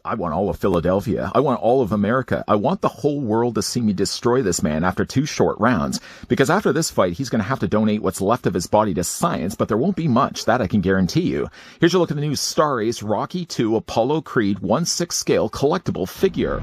I want all of Philadelphia. I want all of America. I want the whole world to see me destroy this man after 2 short rounds. Because after this fight, he's going to have to donate what's left of his body to science, but there won't be much. That I can guarantee you. Here's your look at the new Star Ace Rocky II Apollo Creed 1/6 scale collectible figure.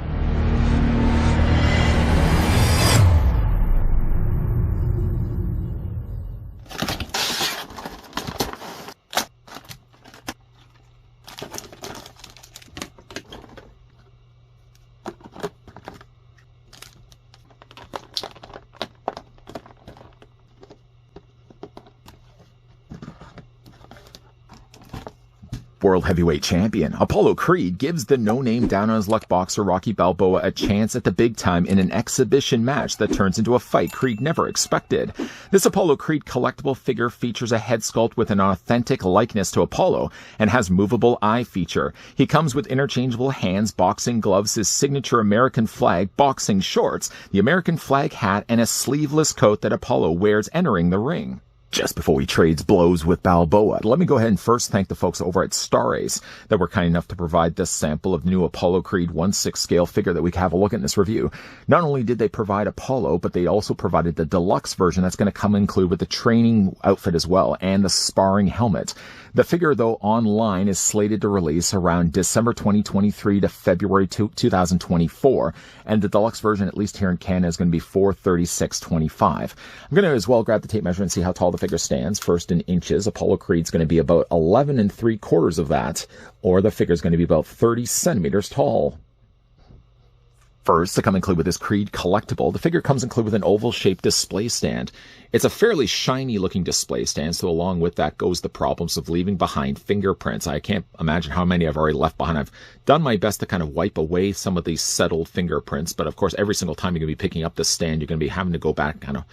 World Heavyweight Champion Apollo Creed gives the no-name down-on-his-luck boxer Rocky Balboa a chance at the big time in an exhibition match that turns into a fight Creed never expected. This Apollo Creed collectible figure features a head sculpt with an authentic likeness to Apollo and has movable eye feature. He comes with interchangeable hands, boxing gloves, his signature American flag boxing shorts, the American flag hat, and a sleeveless coat that Apollo wears entering the ring. Just before he trades blows with Balboa, let me go ahead and first thank the folks over at Star Ace that were kind enough to provide this sample of the new Apollo Creed 1/6 scale figure that we can have a look at in this review. Not only did they provide Apollo, but they also provided the deluxe version that's going to come include with the training outfit as well and the sparring helmet. The figure, though, online is slated to release around December 2023 to February 2024, and the deluxe version, at least here in Canada, is going to be $436.25. I'm going to as well grab the tape measure and see how tall the figure stands. First in inches, Apollo Creed's going to be about 11 3/4 of that, or the figure's going to be about 30 centimeters tall. First, to come include with this Creed collectible, the figure comes included with an oval-shaped display stand. It's a fairly shiny-looking display stand, so along with that goes the problems of leaving behind fingerprints. I can't imagine how many I've already left behind. I've done my best to kind of wipe away some of these settled fingerprints, but of course, every single time you're going to be picking up this stand, you're going to be having to go back and kind of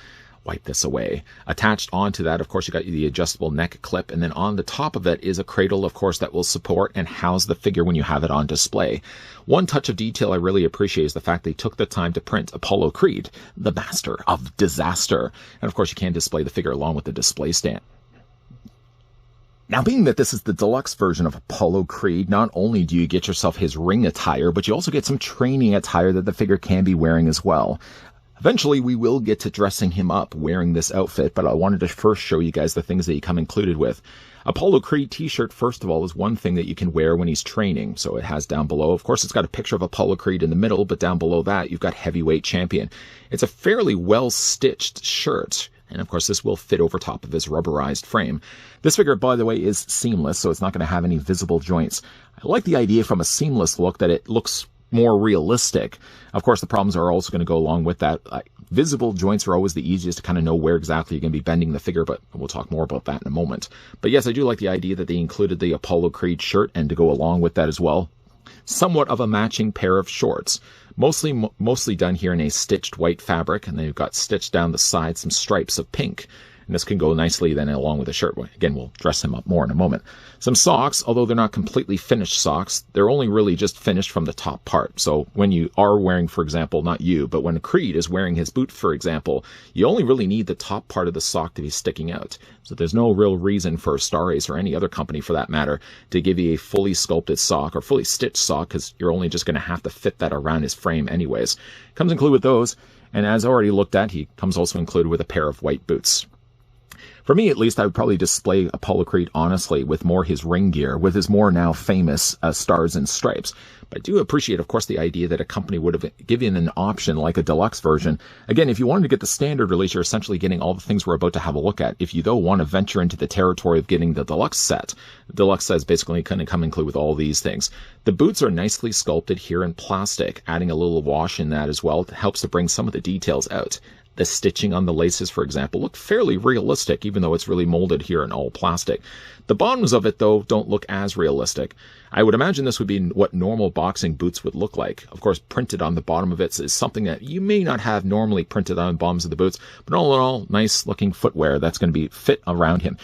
wipe this away. Attached onto that, of course, you got the adjustable neck clip, and then on the top of it is a cradle, of course, that will support and house the figure when you have it on display. One touch of detail I really appreciate is the fact they took the time to print Apollo Creed, the master of disaster. And of course, you can display the figure along with the display stand. Now, being that this is the deluxe version of Apollo Creed, not only do you get yourself his ring attire, but you also get some training attire that the figure can be wearing as well. Eventually, we will get to dressing him up wearing this outfit, but I wanted to first show you guys the things that he come included with. Apollo Creed t-shirt, first of all, is one thing that you can wear when he's training. So it has down below, of course, it's got a picture of Apollo Creed in the middle, but down below that, you've got Heavyweight Champion. It's a fairly well-stitched shirt. And of course, this will fit over top of his rubberized frame. This figure, by the way, is seamless, so it's not going to have any visible joints. I like the idea from a seamless look that it looks more realistic. Of course, the problems are also going to go along with that. Visible joints are always the easiest to kind of know where exactly you're going to be bending the figure, but we'll talk more about that in a moment. But yes, I do like the idea that they included the Apollo Creed shirt, and to go along with that as well, somewhat of a matching pair of shorts. Mostly done here in a stitched white fabric, and they've got stitched down the side some stripes of pink. And this can go nicely then along with the shirt. Again, we'll dress him up more in a moment. Some socks, although they're not completely finished socks, they're only really just finished from the top part. So when you are wearing, for example, not you, but when Creed is wearing his boot, for example, you only really need the top part of the sock to be sticking out. So there's no real reason for Star Ace or any other company for that matter to give you a fully sculpted sock or fully stitched sock, because you're only just going to have to fit that around his frame anyways. Comes included with those, and as already looked at, he comes also included with a pair of white boots. For me, at least, I would probably display Apollo Creed, honestly, with more his ring gear, with his more now famous stars and stripes. But I do appreciate, of course, the idea that a company would have given an option like a deluxe version. Again, if you wanted to get the standard release, you're essentially getting all the things we're about to have a look at. If you, though, want to venture into the territory of getting the deluxe set, the deluxe set is basically going to come include with all these things. The boots are nicely sculpted here in plastic, adding a little wash in that as well. It helps to bring some of the details out. The stitching on the laces, for example, look fairly realistic, even though it's really molded here in all plastic. The bottoms of it, though, don't look as realistic. I would imagine this would be what normal boxing boots would look like. Of course, printed on the bottom of it is something that you may not have normally printed on the bottoms of the boots, but all in all, nice-looking footwear that's going to be fit around him.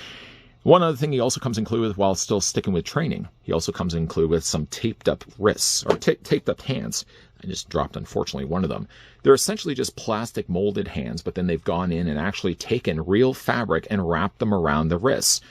One other thing he also comes included with, while still sticking with training, he also comes included with some taped-up wrists, or taped-up hands. I just dropped, unfortunately, one of them. They're essentially just plastic molded hands, but then they've gone in and actually taken real fabric and wrapped them around the wrists.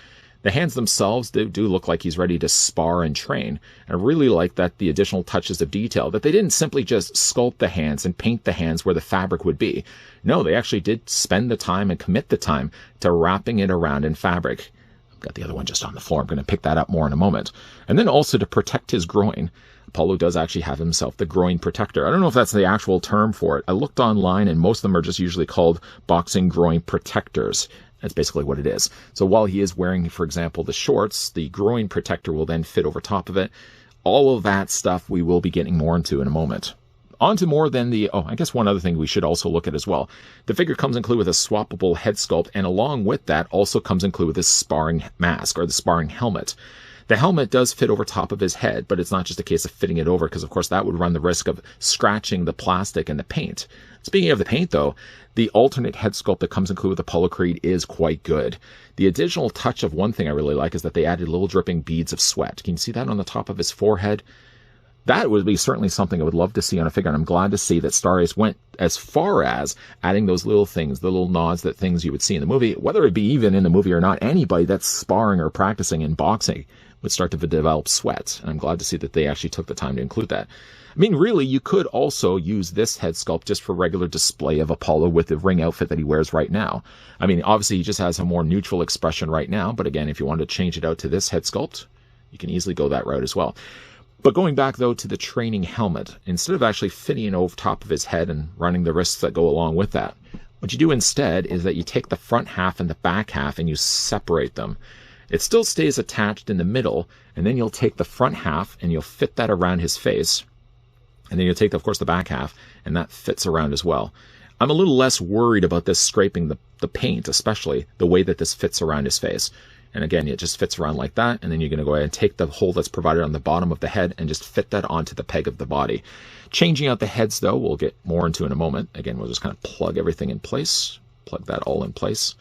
The hands themselves do look like he's ready to spar and train. I really like that the additional touches of detail, that they didn't simply just sculpt the hands and paint the hands where the fabric would be. No, they actually did spend the time and commit the time to wrapping it around in fabric. I've got the other one just on the floor. I'm going to pick that up more in a moment. And then also to protect his groin. Apollo does actually have himself the groin protector. I don't know if that's the actual term for it. I looked online and most of them are just usually called boxing groin protectors. That's basically what it is. So while he is wearing, for example, the shorts, the groin protector will then fit over top of it. All of that stuff we will be getting more into in a moment. On to more than I guess one other thing we should also look at as well. The figure comes included with a swappable head sculpt, and along with that also comes included with this sparring mask, or the sparring helmet. The helmet does fit over top of his head, but it's not just a case of fitting it over, because of course that would run the risk of scratching the plastic and the paint. Speaking of the paint though, the alternate head sculpt that comes included with Apollo Creed is quite good. The additional touch of one thing I really like is that they added little dripping beads of sweat. Can you see that on the top of his forehead? That would be certainly something I would love to see on a figure, and I'm glad to see that Star Ace went as far as adding those little things, the little nods, that things you would see in the movie, whether it be even in the movie or not. Anybody that's sparring or practicing in boxing would start to develop sweat, and I'm glad to see that they actually took the time to include that. I mean, really, you could also use this head sculpt just for regular display of Apollo with the ring outfit that he wears right now. I mean, obviously, he just has a more neutral expression right now, but again, if you wanted to change it out to this head sculpt, you can easily go that route as well. But going back, though, to the training helmet, instead of actually fitting it over top of his head and running the risks that go along with that, what you do instead is that you take the front half and the back half and you separate them. It still stays attached in the middle, and then you'll take the front half and you'll fit that around his face. And then you'll take, of course, the back half, and that fits around as well. I'm a little less worried about this scraping the paint, especially the way that this fits around his face. And again, it just fits around like that, and then you're going to go ahead and take the hole that's provided on the bottom of the head and just fit that onto the peg of the body. Changing out the heads, though, we'll get more into in a moment. Again, we'll just kind of plug everything in place, plug that all in place,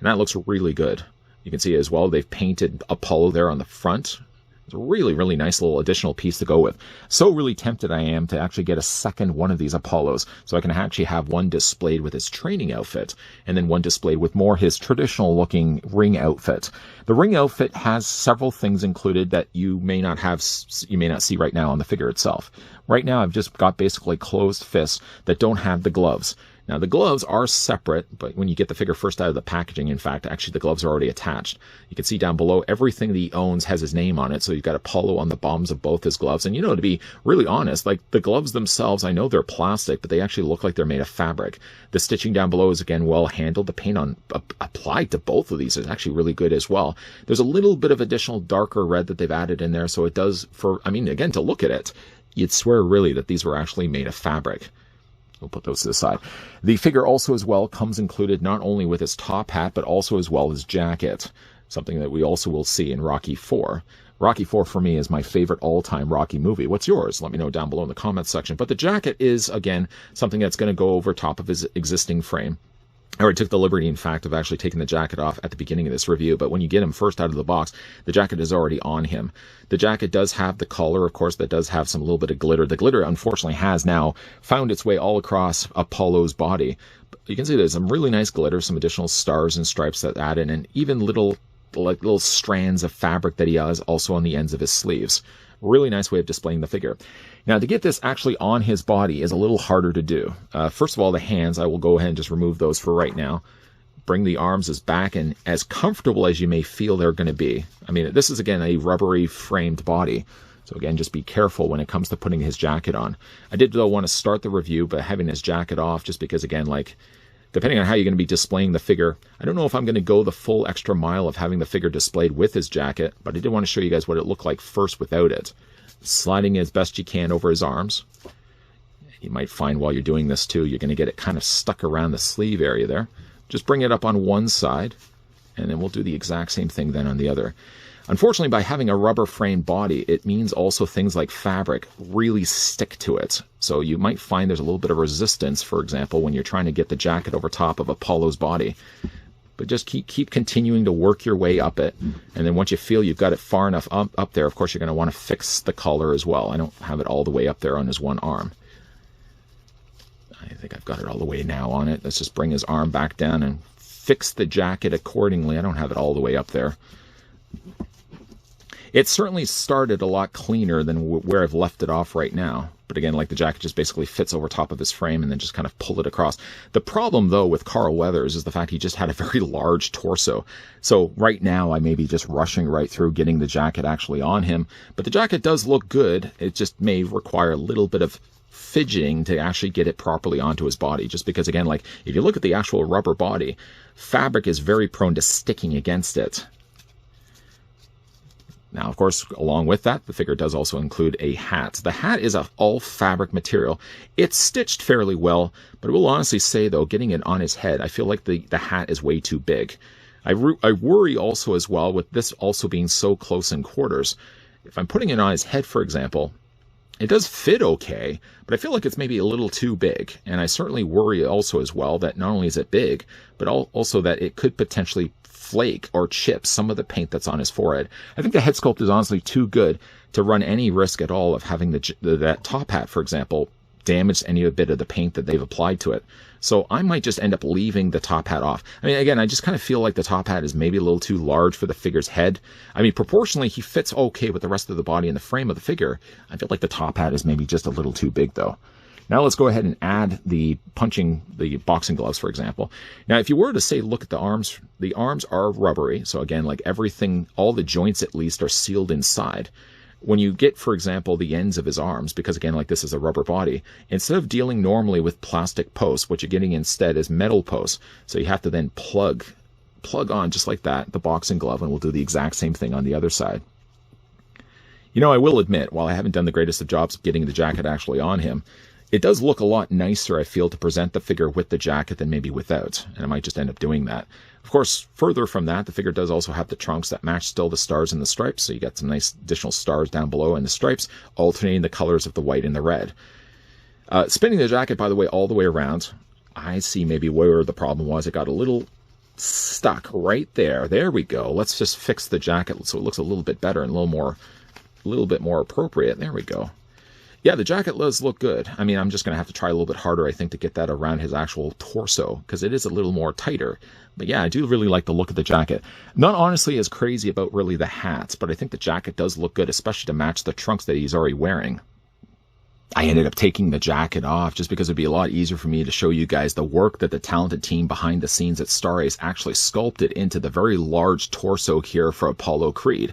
and that looks really good. You can see as well, they've painted Apollo there on the front. It's a really, really nice little additional piece to go with. So really tempted I am to actually get a second one of these Apollos, so I can actually have one displayed with his training outfit, and then one displayed with more his traditional looking ring outfit. The ring outfit has several things included that you may not see right now on the figure itself. Right now I've just got basically closed fists that don't have the gloves. Now, the gloves are separate, but when you get the figure first out of the packaging, in fact, actually the gloves are already attached. You can see down below, everything that he owns has his name on it, so you've got Apollo on the bottoms of both his gloves. And, to be really honest, like, the gloves themselves, I know they're plastic, but they actually look like they're made of fabric. The stitching down below is, again, well handled. The paint applied to both of these is actually really good as well. There's a little bit of additional darker red that they've added in there, so it does, again, to look at it, you'd swear really that these were actually made of fabric. We'll put those to the side. The figure also as well comes included not only with his top hat, but also as well his jacket, something that we also will see in Rocky IV. Rocky IV for me is my favorite all-time Rocky movie. What's yours? Let me know down below in the comments section. But the jacket is, again, something that's going to go over top of his existing frame. I already took the liberty, in fact, of actually taking the jacket off at the beginning of this review, but when you get him first out of the box, the jacket is already on him. The jacket does have the collar, of course, that does have some little bit of glitter. The glitter, unfortunately, has now found its way all across Apollo's body. But you can see there's some really nice glitter, some additional stars and stripes that add in, and even little strands of fabric that he has also on the ends of his sleeves. Really nice way of displaying the figure. Now, to get this actually on his body is a little harder to do. First of all, the hands, I will go ahead and just remove those for right now. Bring the arms as back and as comfortable as you may feel they're going to be. I mean, this is, again, a rubbery framed body. So, again, just be careful when it comes to putting his jacket on. I did, though, want to start the review by having his jacket off just because, again, depending on how you're going to be displaying the figure, I don't know if I'm going to go the full extra mile of having the figure displayed with his jacket, but I did want to show you guys what it looked like first without it. Sliding as best you can over his arms. You might find while you're doing this too, you're going to get it kind of stuck around the sleeve area there. Just bring it up on one side, and then we'll do the exact same thing then on the other. Unfortunately, by having a rubber framed body, it means also things like fabric really stick to it. So you might find there's a little bit of resistance, for example, when you're trying to get the jacket over top of Apollo's body. But just keep continuing to work your way up it. And then once you feel you've got it far enough up there, of course, you're going to want to fix the collar as well. I don't have it all the way up there on his one arm. I think I've got it all the way now on it. Let's just bring his arm back down and fix the jacket accordingly. I don't have it all the way up there. It certainly started a lot cleaner than where I've left it off right now. But again, like the jacket just basically fits over top of his frame and then just kind of pull it across. The problem, though, with Carl Weathers is the fact he just had a very large torso. So right now I may be just rushing right through getting the jacket actually on him. But the jacket does look good. It just may require a little bit of fidgeting to actually get it properly onto his body. Just because, again, like if you look at the actual rubber body, fabric is very prone to sticking against it. Now, of course, along with that, the figure does also include a hat. The hat is a all fabric material. It's stitched fairly well, but I will honestly say, though, getting it on his head, I feel like the hat is way too big. I worry also as well with this also being so close in quarters. If I'm putting it on his head, for example, it does fit okay, but I feel like it's maybe a little too big. And I certainly worry also as well that not only is it big, but also that it could potentially flake or chip some of the paint that's on his forehead. I think the head sculpt is honestly too good to run any risk at all of having that top hat, for example, damage any bit of the paint that they've applied to it. So I might just end up leaving the top hat off. I mean, again, I just kind of feel like the top hat is maybe a little too large for the figure's head. I mean, proportionally, he fits okay with the rest of the body and the frame of the figure. I feel like the top hat is maybe just a little too big, though. Now let's go ahead and add the boxing gloves, for example. Now, if you were to say, look at the arms are rubbery. So again, like everything, all the joints at least are sealed inside. When you get, for example, the ends of his arms, because again, like this is a rubber body, instead of dealing normally with plastic posts, what you're getting instead is metal posts. So you have to then plug on just like that, the boxing glove, and we'll do the exact same thing on the other side. You know, I will admit, while I haven't done the greatest of jobs of getting the jacket actually on him, it does look a lot nicer, I feel, to present the figure with the jacket than maybe without, and I might just end up doing that. Of course, further from that, the figure does also have the trunks that match still the stars and the stripes, so you got some nice additional stars down below and the stripes, alternating the colors of the white and the red. Spinning the jacket, by the way, all the way around, I see maybe where the problem was. It got a little stuck right there. There we go. Let's just fix the jacket so it looks a little bit better and a little bit more appropriate. There we go. Yeah, the jacket does look good. I mean, I'm just going to have to try a little bit harder, I think, to get that around his actual torso, because it is a little more tighter. But yeah, I do really like the look of the jacket. Not honestly as crazy about really the hats, but I think the jacket does look good, especially to match the trunks that he's already wearing. I ended up taking the jacket off just because it'd be a lot easier for me to show you guys the work that the talented team behind the scenes at Star Ace actually sculpted into the very large torso here for Apollo Creed.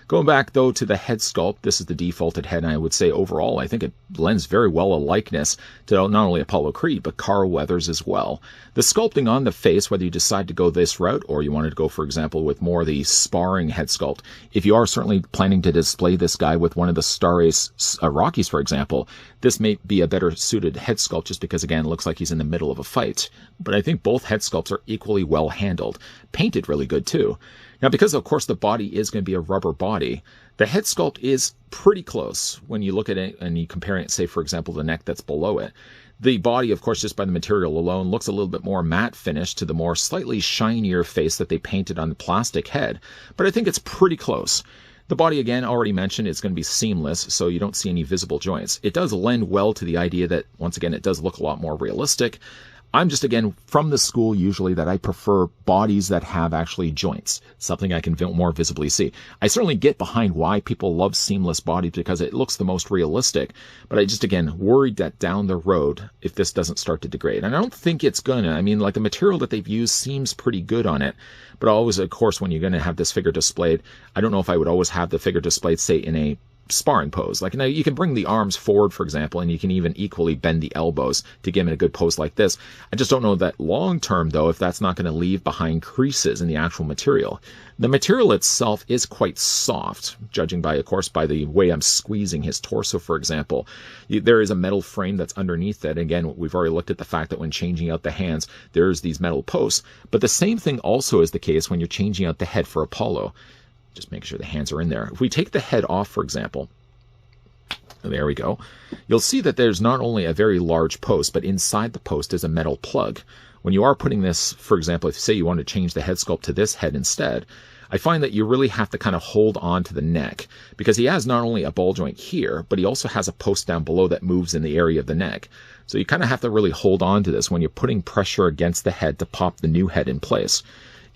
Going back, though, to the head sculpt, this is the defaulted head, and I would say overall, I think it lends very well a likeness to not only Apollo Creed, but Carl Weathers as well. The sculpting on the face, whether you decide to go this route, or you wanted to go, for example, with more of the sparring head sculpt, if you are certainly planning to display this guy with one of the Star Ace Rockies, for example, this may be a better suited head sculpt just because, again, it looks like he's in the middle of a fight. But I think both head sculpts are equally well handled. Painted really good, too. Now, because, of course, the body is going to be a rubber body, the head sculpt is pretty close when you look at it and you compare it, say, for example, the neck that's below it. The body, of course, just by the material alone, looks a little bit more matte finish to the more slightly shinier face that they painted on the plastic head. But I think it's pretty close. The body, again, already mentioned, is going to be seamless, so you don't see any visible joints. It does lend well to the idea that, once again, it does look a lot more realistic. I'm just, again, from the school usually that I prefer bodies that have actually joints, something I can more visibly see. I certainly get behind why people love seamless bodies because it looks the most realistic, but I just, again, worried that down the road, if this doesn't start to degrade. And I don't think it's gonna. I mean, like, the material that they've used seems pretty good on it, but always, of course, when you're going to have this figure displayed, I don't know if I would always have the figure displayed, say, in a sparring pose. Like, now you can bring the arms forward, for example, and you can even equally bend the elbows to give him a good pose like this. I just don't know that long term, though, if that's not going to leave behind creases in the actual material. The material itself is quite soft, judging by, of course, by the way I'm squeezing his torso, for example. There is a metal frame that's underneath that. Again, we've already looked at the fact that when changing out the hands, there's these metal posts. But the same thing also is the case when you're changing out the head for Apollo. Just make sure the hands are in there. If we take the head off, for example, there we go, you'll see that there's not only a very large post, but inside the post is a metal plug. When you are putting this, for example, if say you want to change the head sculpt to this head instead, I find that you really have to kind of hold on to the neck because he has not only a ball joint here, but he also has a post down below that moves in the area of the neck. So you kind of have to really hold on to this when you're putting pressure against the head to pop the new head in place.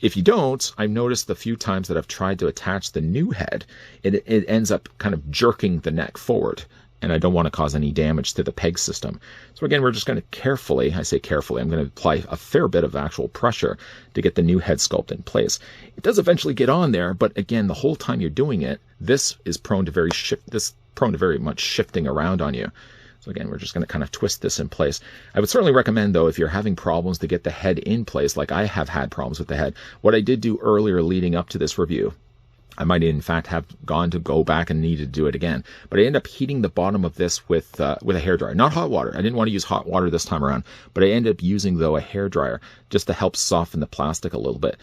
If you don't, I've noticed the few times that I've tried to attach the new head, it ends up kind of jerking the neck forward. And I don't want to cause any damage to the peg system. So again, we're just going to carefully, I say carefully, I'm going to apply a fair bit of actual pressure to get the new head sculpt in place. It does eventually get on there, but again, the whole time you're doing it, this is prone to very much shifting around on you. So again, we're just going to kind of twist this in place. I would certainly recommend, though, if you're having problems to get the head in place, like I have had problems with the head, what I did do earlier leading up to this review, I might in fact have go back and needed to do it again. But I ended up heating the bottom of this with a hairdryer. Not hot water. I didn't want to use hot water this time around. But I ended up using, though, a hairdryer just to help soften the plastic a little bit.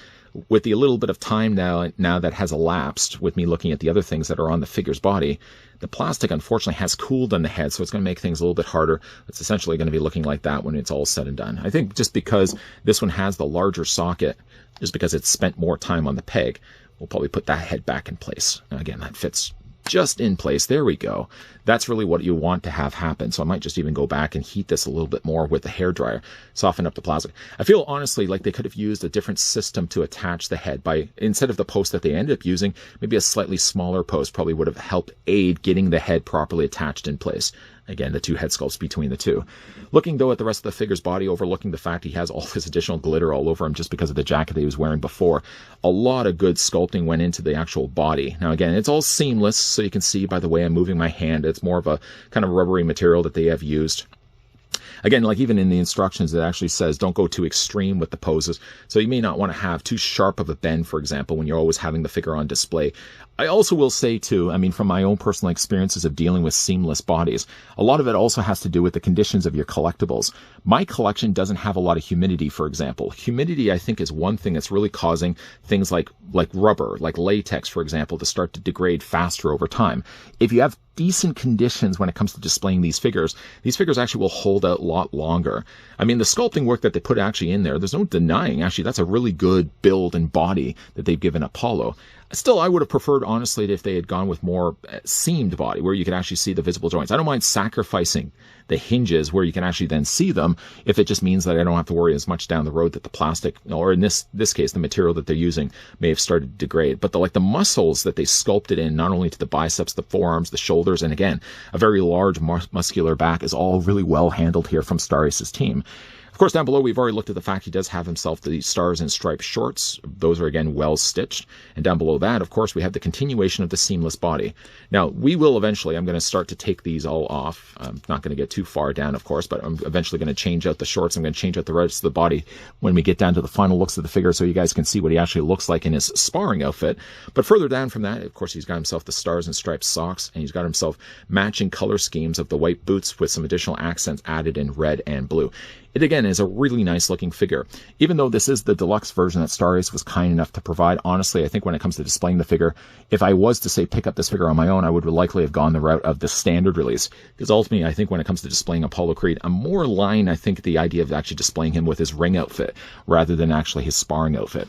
With the little bit of time now that has elapsed with me looking at the other things that are on the figure's body, the plastic unfortunately has cooled on the head, so it's going to make things a little bit harder. It's essentially going to be looking like that when it's all said and done. I think just because this one has the larger socket, just because it's spent more time on the peg, we'll probably put that head back in place. Now again, that fits just in place. There we go. That's really what you want to have happen. So I might just even go back and heat this a little bit more with the hairdryer, soften up the plastic. I feel honestly like they could have used a different system to attach the head by, instead of the post that they ended up using, maybe a slightly smaller post probably would have helped aid getting the head properly attached in place. Again, the two head sculpts between the two. Looking, though, at the rest of the figure's body, overlooking the fact he has all this additional glitter all over him just because of the jacket that he was wearing before, a lot of good sculpting went into the actual body. Now, again, it's all seamless, so you can see by the way I'm moving my hand, it's more of a kind of rubbery material that they have used. Again, like even in the instructions, it actually says don't go too extreme with the poses. So you may not want to have too sharp of a bend, for example, when you're always having the figure on display. I also will say too, I mean, from my own personal experiences of dealing with seamless bodies, a lot of it also has to do with the conditions of your collectibles. My collection doesn't have a lot of humidity, for example. Humidity, I think, is one thing that's really causing things like rubber, like latex, for example, to start to degrade faster over time. If you have decent conditions when it comes to displaying these figures actually will hold out a lot longer. I mean, the sculpting work that they put actually in there, there's no denying, actually, that's a really good build and body that they've given Apollo. Still, I would have preferred, honestly, if they had gone with more seamed body, where you could actually see the visible joints. I don't mind sacrificing the hinges where you can actually then see them, if it just means that I don't have to worry as much down the road that the plastic, or in this case, the material that they're using may have started to degrade. But the muscles that they sculpted in, not only to the biceps, the forearms, the shoulders, and again, a very large muscular back, is all really well handled here from Star Ace's team. Of course, down below, we've already looked at the fact he does have himself the Stars and Stripes shorts. Those are, again, well stitched. And down below that, of course, we have the continuation of the seamless body. Now, we will eventually, I'm going to start to take these all off. I'm not going to get too far down, of course, but I'm eventually going to change out the shorts. I'm going to change out the rest of the body when we get down to the final looks of the figure, so you guys can see what he actually looks like in his sparring outfit. But further down from that, of course, he's got himself the Stars and Stripes socks, and he's got himself matching color schemes of the white boots with some additional accents added in red and blue. It, again, is a really nice looking figure. Even though this is the deluxe version that Star Ace was kind enough to provide, honestly, I think when it comes to displaying the figure, if I was to say pick up this figure on my own, I would likely have gone the route of the standard release. Because ultimately, I think when it comes to displaying Apollo Creed, I'm more aligned, I think, the idea of actually displaying him with his ring outfit rather than actually his sparring outfit.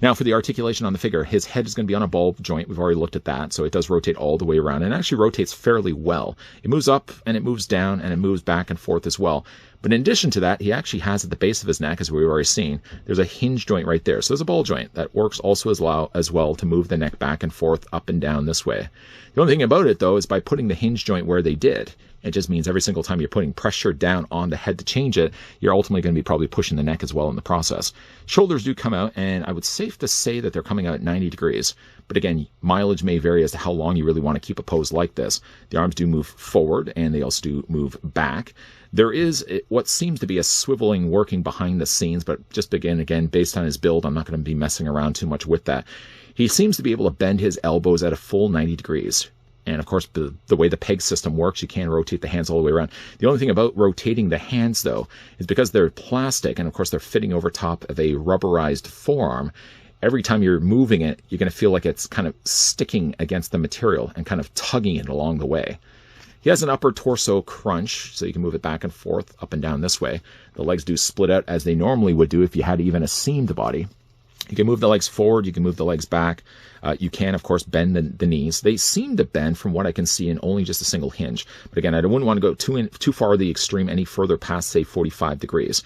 Now, for the articulation on the figure, his head is going to be on a ball joint. We've already looked at that, so it does rotate all the way around, and it actually rotates fairly well. It moves up, and it moves down, and it moves back and forth as well. But in addition to that, he actually has at the base of his neck, as we've already seen, there's a hinge joint right there. So there's a ball joint that works also as well to move the neck back and forth, up and down this way. The only thing about it, though, is by putting the hinge joint where they did, it just means every single time you're putting pressure down on the head to change it, you're ultimately going to be probably pushing the neck as well in the process. Shoulders do come out, and I would safe to say that they're coming out at 90 degrees. But again, mileage may vary as to how long you really want to keep a pose like this. The arms do move forward, and they also do move back. There is what seems to be a swiveling working behind the scenes, but just again, based on his build, I'm not going to be messing around too much with that. He seems to be able to bend his elbows at a full 90 degrees. And of course, the way the peg system works, you can rotate the hands all the way around. The only thing about rotating the hands, though, is because they're plastic, and of course they're fitting over top of a rubberized forearm, every time you're moving it, you're going to feel like it's kind of sticking against the material and kind of tugging it along the way. He has an upper torso crunch, so you can move it back and forth, up and down this way. The legs do split out as they normally would do if you had even a seamed body. You can move the legs forward, you can move the legs back. You can, of course, bend the knees. They seem to bend, from what I can see, in only just a single hinge. But again, I wouldn't want to go too far the extreme any further past, say, 45 degrees.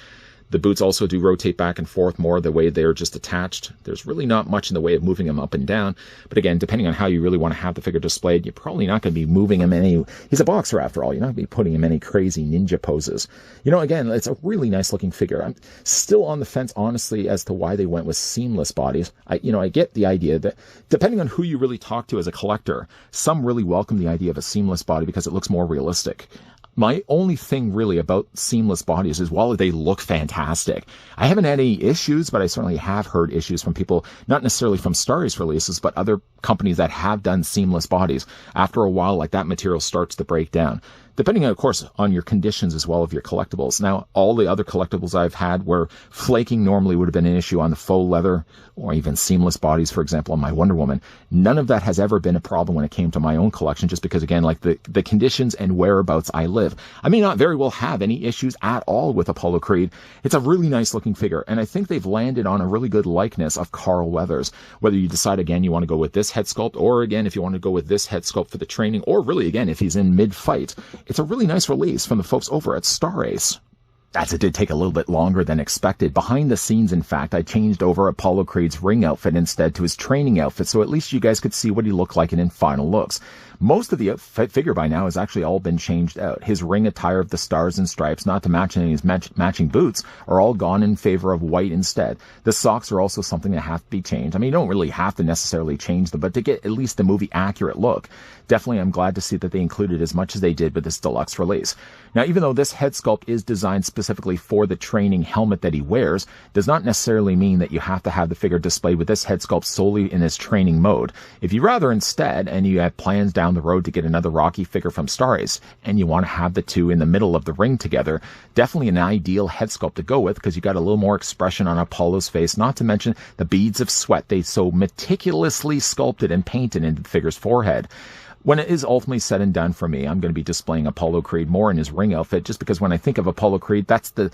The boots also do rotate back and forth more the way they're just attached. There's really not much in the way of moving them up and down. But again, depending on how you really want to have the figure displayed, you're probably not going to be moving him any... He's a boxer after all. You're not going to be putting him in any crazy ninja poses. You know, again, it's a really nice looking figure. I'm still on the fence, honestly, as to why they went with seamless bodies. I get the idea that depending on who you really talk to as a collector, some really welcome the idea of a seamless body because it looks more realistic. My only thing really about seamless bodies is while they look fantastic, I haven't had any issues, but I certainly have heard issues from people, not necessarily from Star Ace releases, but other companies that have done seamless bodies. After a while, like that material starts to break down. Depending, of course, on your conditions as well of your collectibles. Now, all the other collectibles I've had where flaking normally would have been an issue on the faux leather or even seamless bodies, for example, on my Wonder Woman, none of that has ever been a problem when it came to my own collection, just because, again, like the conditions and whereabouts I live, I may not very well have any issues at all with Apollo Creed. It's a really nice looking figure, and I think they've landed on a really good likeness of Carl Weathers. Whether you decide, again, you want to go with this head sculpt, or again, if you want to go with this head sculpt for the training, or really, again, if he's in mid-fight, it's a really nice release from the folks over at Star Ace. As it did take a little bit longer than expected. Behind the scenes, in fact, I changed over Apollo Creed's ring outfit instead to his training outfit, so at least you guys could see what he looked like in final looks. Most of the figure by now has actually all been changed out. His ring attire of the stars and stripes, not to match any of his matching boots, are all gone in favor of white instead. The socks are also something that have to be changed. I mean, you don't really have to necessarily change them, but to get at least the movie accurate look, definitely I'm glad to see that they included as much as they did with this deluxe release. Now, even though this head sculpt is designed specifically for the training helmet that he wears, does not necessarily mean that you have to have the figure displayed with this head sculpt solely in his training mode. If you rather instead, and you have plans down the road to get another Rocky figure from Star Ace, and you want to have the two in the middle of the ring together, definitely an ideal head sculpt to go with, because you got a little more expression on Apollo's face, not to mention the beads of sweat they so meticulously sculpted and painted into the figure's forehead. When it is ultimately said and done for me, I'm going to be displaying Apollo Creed more in his ring outfit, just because when I think of Apollo Creed, that's the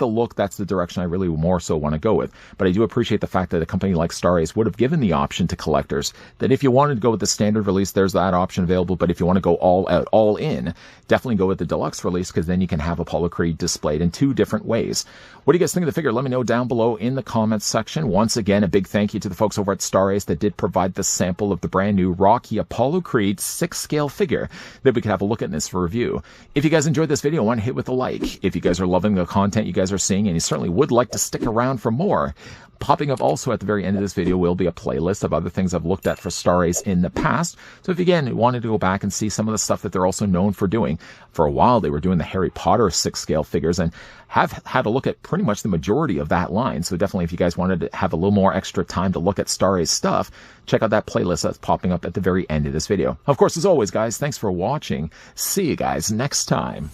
look, that's the direction I really more so want to go with. But I do appreciate the fact that a company like Star Ace would have given the option to collectors that if you wanted to go with the standard release, there's that option available. But if you want to go all out, all in, definitely go with the deluxe release, because then you can have Apollo Creed displayed in two different ways. What do you guys think of the figure? Let me know down below in the comments section. Once again, a big thank you to the folks over at Star Ace that did provide the sample of the brand new Rocky Apollo Creed 6-scale figure that we could have a look at in this for review. If you guys enjoyed this video, I want to hit with a like. If you guys are loving the content you guys are seeing and you certainly would like to stick around for more, popping up also at the very end of this video will be a playlist of other things I've looked at for Star Ace in the past. So if you again wanted to go back and see some of the stuff that they're also known for doing, for a while they were doing the Harry Potter 6-scale figures and have had a look at pretty much the majority of that line. So definitely if you guys wanted to have a little more extra time to look at Star Ace stuff, check out that playlist that's popping up at the very end of this video. Of course, as always, guys, thanks for watching. See you guys next time.